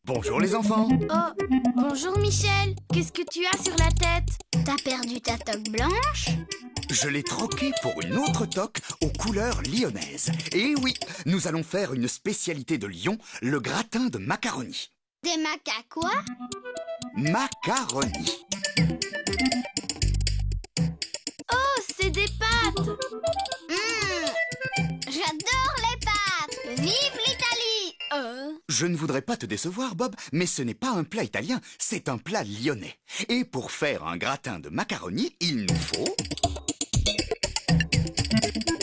Bonjour les enfants. Oh, bonjour Michel. Qu'est-ce que tu as sur la tête? T'as perdu ta toque blanche? Je l'ai troquée pour une autre toque aux couleurs lyonnaises. Et oui, nous allons faire une spécialité de Lyon, le gratin de macaroni. Des macaques quoi? Macaroni. Oh, c'est des pâtes. J'adore les pâtes. Vive l'Italie. Je ne voudrais pas te décevoir, Bob, mais ce n'est pas un plat italien, c'est un plat lyonnais. Et pour faire un gratin de macaroni, il nous faut...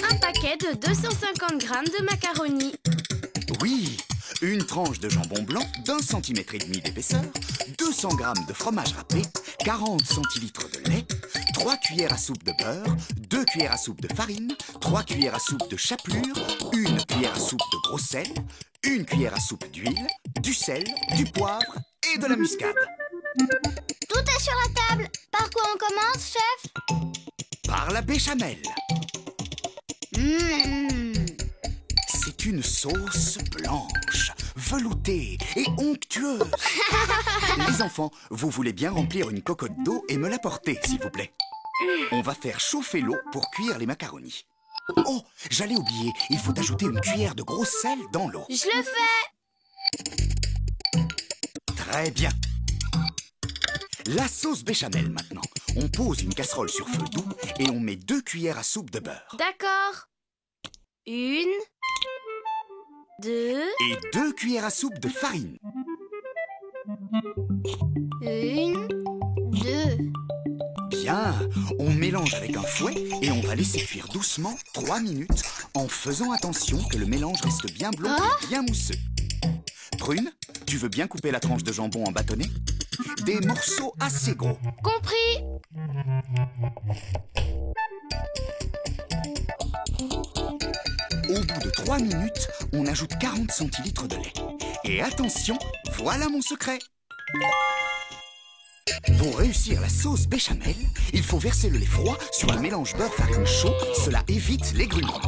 Un paquet de 250 grammes de macaroni. Oui, une tranche de jambon blanc d'1,5 cm d'épaisseur, 200 g de fromage râpé, 40 centilitres de lait, 3 cuillères à soupe de beurre, 2 cuillères à soupe de farine, 3 cuillères à soupe de chapelure, 1 cuillère à soupe de gros sel, 1 cuillère à soupe d'huile, du sel, du poivre et de la muscade. Tout est sur la table. Par quoi on commence, chef? Par la béchamel. C'est une sauce blanche, veloutée et onctueuse. Les enfants, vous voulez bien remplir une cocotte d'eau et me l'apporter, s'il vous plaît. On va faire chauffer l'eau pour cuire les macaronis. Oh, j'allais oublier, il faut ajouter une cuillère de gros sel dans l'eau. Je le fais. Très bien. La sauce béchamel maintenant. On pose une casserole sur feu doux et on met 2 cuillères à soupe de beurre. D'accord. 1, 2... Et 2 cuillères à soupe de farine. 1, 2... Bien, on mélange avec un fouet et on va laisser cuire doucement 3 minutes en faisant attention que le mélange reste bien blond et bien mousseux. Prune, tu veux bien couper la tranche de jambon en bâtonnets? Des morceaux assez gros. Compris. Au bout de 3 minutes, on ajoute 40 centilitres de lait. Et attention, voilà mon secret. Pour réussir la sauce béchamel, il faut verser le lait froid sur le mélange beurre-farine chaud. Cela évite les grumeaux.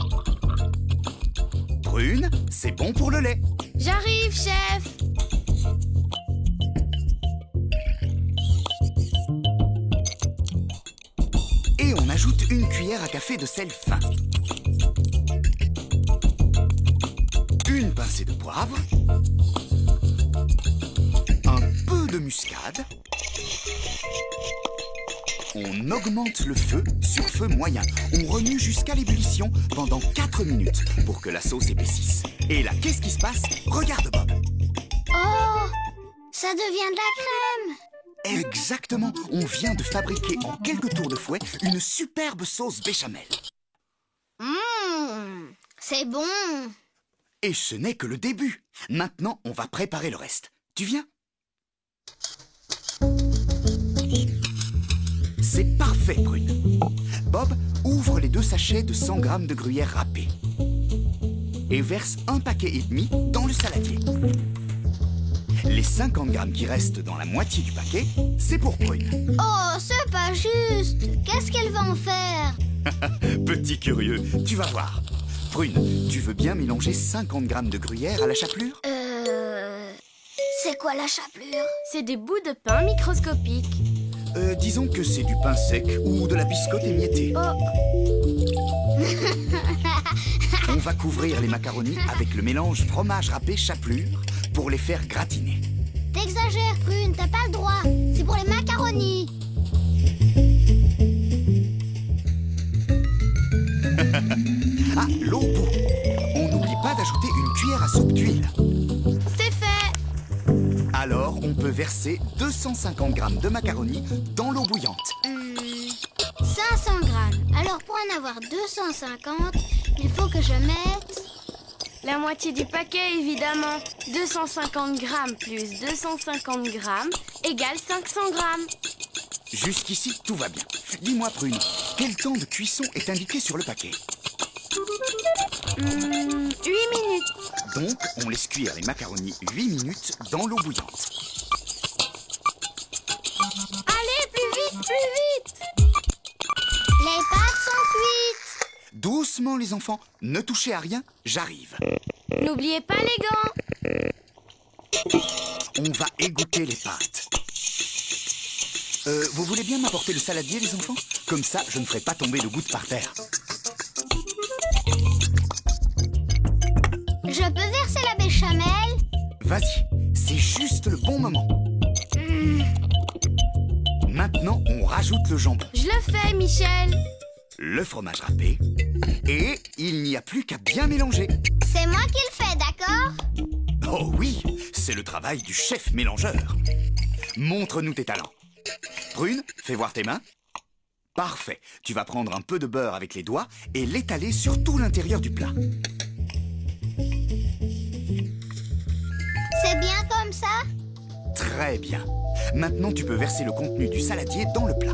Prune, c'est bon pour le lait. J'arrive, chef. Et on ajoute 1 cuillère à café de sel fin. 1 pincée de poivre. Un peu de muscade. On augmente le feu sur feu moyen. On remue jusqu'à l'ébullition pendant 4 minutes pour que la sauce épaississe. Et là, qu'est-ce qui se passe? Regarde, Bob. Oh, ça devient de la crème. Exactement. On vient de fabriquer en quelques tours de fouet une superbe sauce béchamel. C'est bon. Et ce n'est que le début. Maintenant, on va préparer le reste. Tu viens? C'est parfait, Prune. Bob, ouvre les 2 sachets de 100 g de gruyère râpée. Et verse 1,5 paquet dans le saladier. Les 50 g qui restent dans la moitié du paquet, c'est pour Prune. Oh, c'est pas juste. Qu'est-ce qu'elle va en faire? Petit curieux, tu vas voir. Prune, tu veux bien mélanger 50 g de gruyère à la chapelure? C'est quoi la chapelure? C'est des bouts de pain microscopiques. Disons que c'est du pain sec ou de la biscotte émiettée. On va couvrir les macaronis avec le mélange fromage râpé chapelure pour les faire gratiner. T'exagères, Prune, t'as pas le droit. C'est pour les macaronis. Ah, l'eau au bout. On n'oublie pas d'ajouter 1 cuillère à soupe d'huile. C'est fait. Alors, on peut verser 250 g de macaroni dans l'eau bouillante. 500 grammes. Alors, pour en avoir 250, il faut que je mette La moitié du paquet, évidemment. 250 grammes plus 250 grammes égale 500 grammes. Jusqu'ici, tout va bien. Dis-moi, Prune, quel temps de cuisson est indiqué sur le paquet? 8 minutes. Donc, on laisse cuire les macaronis 8 minutes dans l'eau bouillante. Allez, plus vite, plus vite! Les pâtes sont cuites. Doucement, les enfants, ne touchez à rien, j'arrive. N'oubliez pas les gants. On va égoutter les pâtes. Vous voulez bien m'apporter le saladier, les enfants? Comme ça, je ne ferai pas tomber de gouttes par terre. Je peux verser la béchamel? Vas-y, c'est juste le bon moment. Maintenant, on rajoute le jambon, Je le fais, Michel. le fromage râpé, et il n'y a plus qu'à bien mélanger. C'est moi qui le fais, d'accord? Oh oui, c'est le travail du chef mélangeur. Montre-nous tes talents. Prune, fais voir tes mains. Parfait. Tu vas prendre un peu de beurre avec les doigts et l'étaler sur tout l'intérieur du plat. C'est bien comme ça? Très bien. Maintenant, tu peux verser le contenu du saladier dans le plat.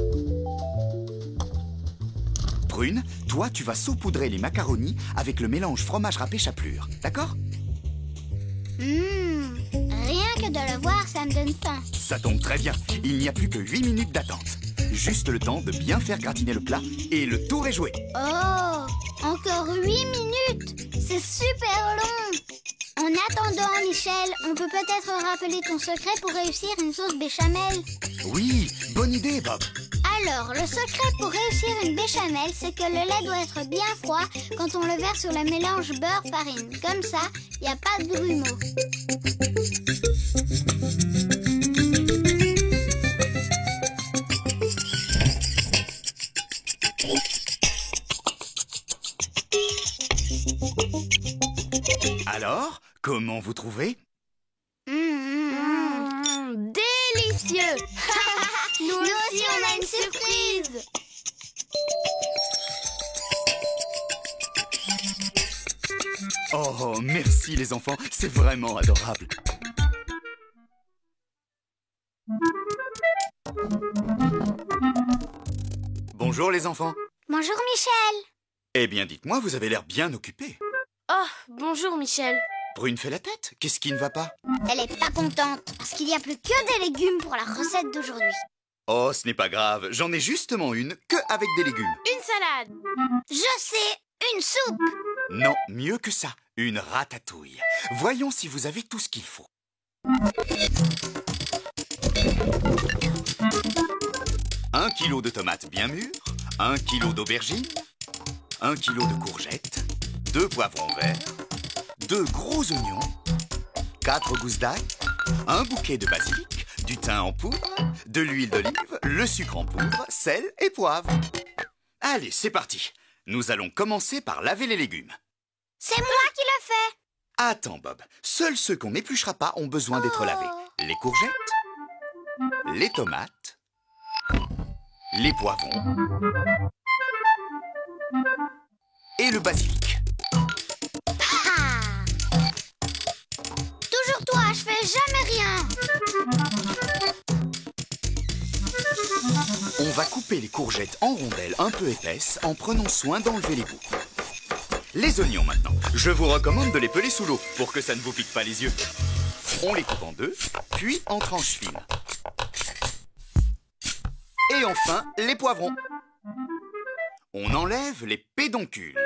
Prune, toi, tu vas saupoudrer les macaronis avec le mélange fromage râpé chapelure. D'accord? Rien que de le voir, ça me donne faim. Ça tombe très bien. Il n'y a plus que 8 minutes d'attente. Juste le temps de bien faire gratiner le plat et le tour est joué. Oh, encore 8 minutes. C'est super long. En attendant, Michel, on peut peut-être rappeler ton secret pour réussir une sauce béchamel. Oui, bonne idée, Bob. Alors, le secret pour réussir une béchamel, c'est que le lait doit être bien froid quand on le verse sur le mélange beurre-farine. Comme ça, il n'y a pas de grumeaux. Alors, comment vous trouvez? Délicieux. Nous aussi, on a une surprise. Oh, merci les enfants, c'est vraiment adorable. Bonjour les enfants. Bonjour, Michel. Eh bien, dites-moi, vous avez l'air bien occupés. Oh, bonjour, Michel. Prune fait la tête. Qu'est-ce qui ne va pas? Elle est pas contente parce qu'il n'y a plus que des légumes pour la recette d'aujourd'hui. Oh, ce n'est pas grave. J'en ai justement une que avec des légumes. Une salade. Je sais, une soupe. Non, mieux que ça. Une ratatouille. Voyons si vous avez tout ce qu'il faut. 1 kilo de tomates bien mûres, 1 kilo d'aubergines, 1 kilo de courgettes, 2 poivrons verts, 2 gros oignons, 4 gousses d'ail, un bouquet de basilic, du thym en poudre, de l'huile d'olive, le sucre en poudre, sel et poivre. Allez, c'est parti. Nous allons commencer par laver les légumes. C'est moi qui le fais. Attends, Bob. Seuls ceux qu'on n'épluchera pas ont besoin d'être lavés. Les courgettes, les tomates, les poivrons et le basilic. Ah. Toujours toi, je fais jamais rien. On va couper les courgettes en rondelles un peu épaisses en prenant soin d'enlever les bouts. Les oignons maintenant. Je vous recommande de les peler sous l'eau pour que ça ne vous pique pas les yeux. On les coupe en deux, puis en tranches fines. Et enfin, les poivrons. On enlève les pédoncules.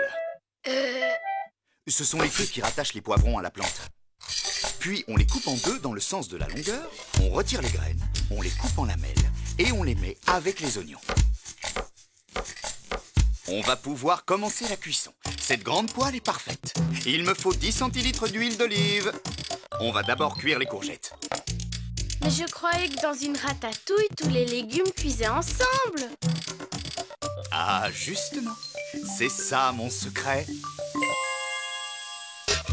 Ce sont les queues qui rattachent les poivrons à la plante. Puis on les coupe en deux dans le sens de la longueur, on retire les graines, on les coupe en lamelles et on les met avec les oignons. On va pouvoir commencer la cuisson. Cette grande poêle est parfaite. Il me faut 10 centilitres d'huile d'olive. On va d'abord cuire les courgettes. Mais je croyais que dans une ratatouille, tous les légumes cuisaient ensemble. Ah, justement, c'est ça mon secret.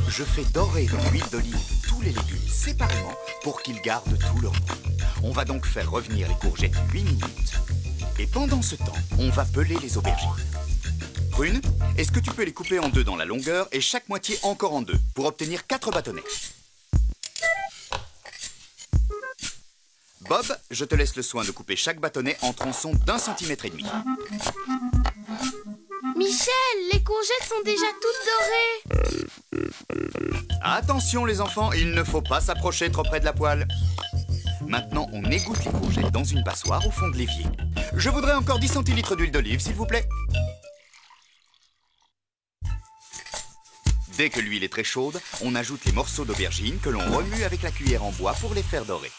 Je fais dorer dans l'huile d'olive tous les légumes séparément pour qu'ils gardent tout leur goût. On va donc faire revenir les courgettes 8 minutes. Et pendant ce temps, on va peler les aubergines. Prune, est-ce que tu peux les couper en deux dans la longueur et chaque moitié encore en deux pour obtenir 4 bâtonnets? Bob, je te laisse le soin de couper chaque bâtonnet en tronçons d'1,5 cm. Michel, les courgettes sont déjà toutes dorées. Attention les enfants, il ne faut pas s'approcher trop près de la poêle. Maintenant, on égoutte les courgettes dans une passoire au fond de l'évier. Je voudrais encore 10 centilitres d'huile d'olive, s'il vous plaît. Dès que l'huile est très chaude, on ajoute les morceaux d'aubergine que l'on remue avec la cuillère en bois pour les faire dorer.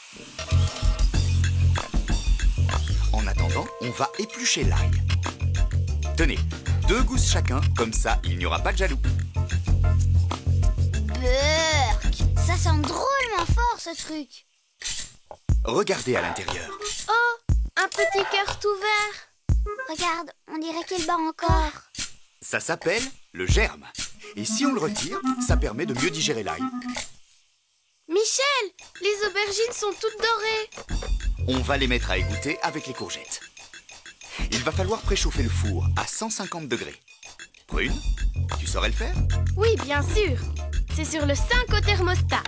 En attendant, on va éplucher l'ail. Tenez, 2 gousses chacun, comme ça, il n'y aura pas de jaloux. Burk! Ça sent drôlement fort, ce truc. Regardez à l'intérieur. Oh, un petit cœur tout vert. Regarde, on dirait qu'il bat encore. Ça s'appelle le germe. Et si on le retire, ça permet de mieux digérer l'ail. Michel, les aubergines sont toutes dorées. On va les mettre à égoutter avec les courgettes. Il va falloir préchauffer le four à 150 degrés. Prune, tu saurais le faire? Oui, bien sûr. C'est sur le 5 au thermostat.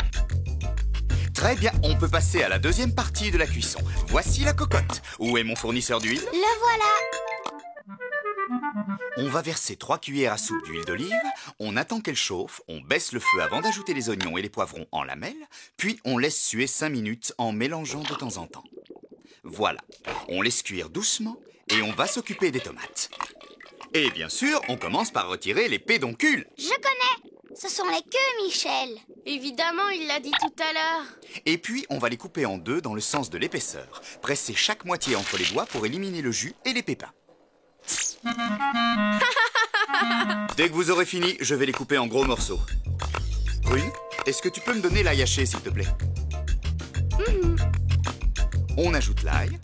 Très bien, on peut passer à la deuxième partie de la cuisson. Voici la cocotte. Où est mon fournisseur d'huile? Le voilà. On va verser 3 cuillères à soupe d'huile d'olive, on attend qu'elle chauffe, on baisse le feu avant d'ajouter les oignons et les poivrons en lamelles, puis on laisse suer 5 minutes en mélangeant de temps en temps. Voilà, on laisse cuire doucement et on va s'occuper des tomates. Et bien sûr, on commence par retirer les pédoncules. Je connais. Ce sont les queues, Michel. Évidemment, il l'a dit tout à l'heure. Et puis, on va les couper en deux dans le sens de l'épaisseur. Presser chaque moitié entre les doigts pour éliminer le jus et les pépins. Dès que vous aurez fini, je vais les couper en gros morceaux. Prune, est-ce que tu peux me donner l'ail haché, s'il te plaît? On ajoute l'ail,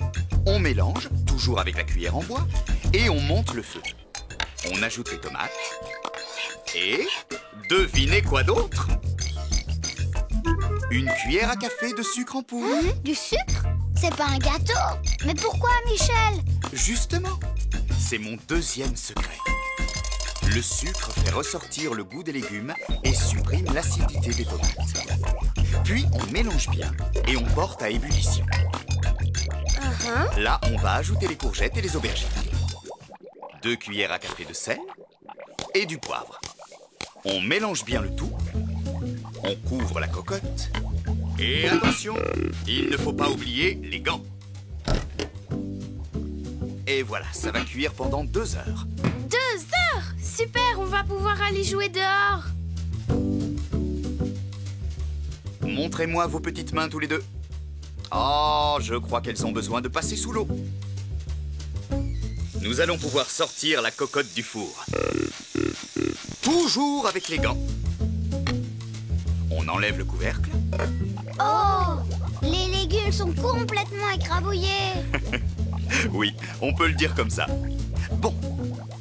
on mélange, toujours avec la cuillère en bois, et on monte le feu. On ajoute les tomates. Et devinez quoi d'autre? Une cuillère à café de sucre en poudre. Du sucre? C'est pas un gâteau. Mais pourquoi, Michel? Justement, c'est mon deuxième secret. Le sucre fait ressortir le goût des légumes et supprime l'acidité des tomates. Puis on mélange bien et on porte à ébullition. Là, on va ajouter les courgettes et les aubergines. 2 cuillères à café de sel et du poivre. On mélange bien le tout. On couvre la cocotte. Et attention, il ne faut pas oublier les gants. Et voilà, ça va cuire pendant 2 heures. 2 heures! Super, on va pouvoir aller jouer dehors. Montrez-moi vos petites mains tous les deux. Oh, je crois qu'elles ont besoin de passer sous l'eau. Nous allons pouvoir sortir la cocotte du four. Toujours avec les gants. On enlève le couvercle. Oh! Les légumes sont complètement écrabouillés. Oui, on peut le dire comme ça. Bon,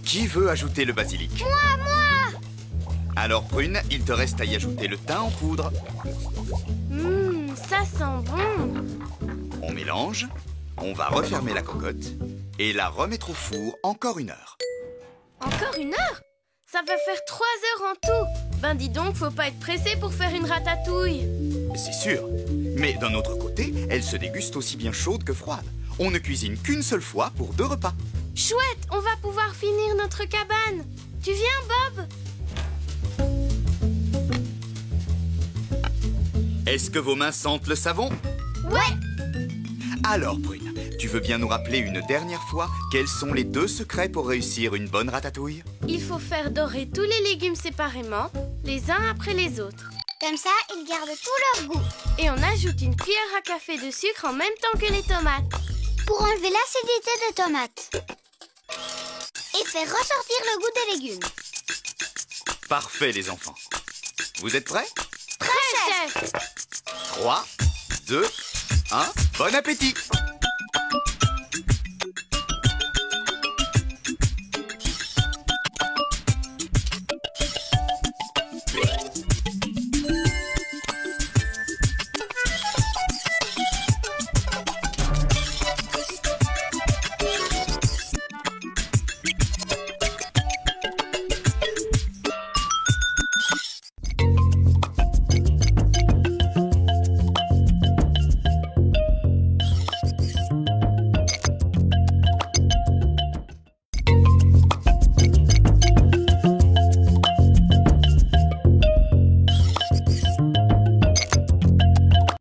qui veut ajouter le basilic? Moi! Alors Prune, il te reste à y ajouter le thym en poudre. Ça sent bon. On mélange, on va refermer la cocotte et la remettre au four encore 1 heure. Encore 1 heure? Ça va faire 3 heures en tout. Ben dis donc, faut pas être pressé pour faire une ratatouille. C'est sûr, mais d'un autre côté, elle se déguste aussi bien chaude que froide. On ne cuisine qu'une seule fois pour 2 repas. Chouette, on va pouvoir finir notre cabane. Tu viens, Bob? Est-ce que vos mains sentent le savon? Ouais! Alors, Prune, tu veux bien nous rappeler une dernière fois quels sont les 2 secrets pour réussir une bonne ratatouille? Il faut faire dorer tous les légumes séparément, les uns après les autres. Comme ça, ils gardent tout leur goût. Et on ajoute une cuillère à café de sucre en même temps que les tomates. Pour enlever l'acidité des tomates. Et faire ressortir le goût des légumes. Parfait, les enfants. Vous êtes prêts? Prêt, chef! 3, 2, 1, bon appétit!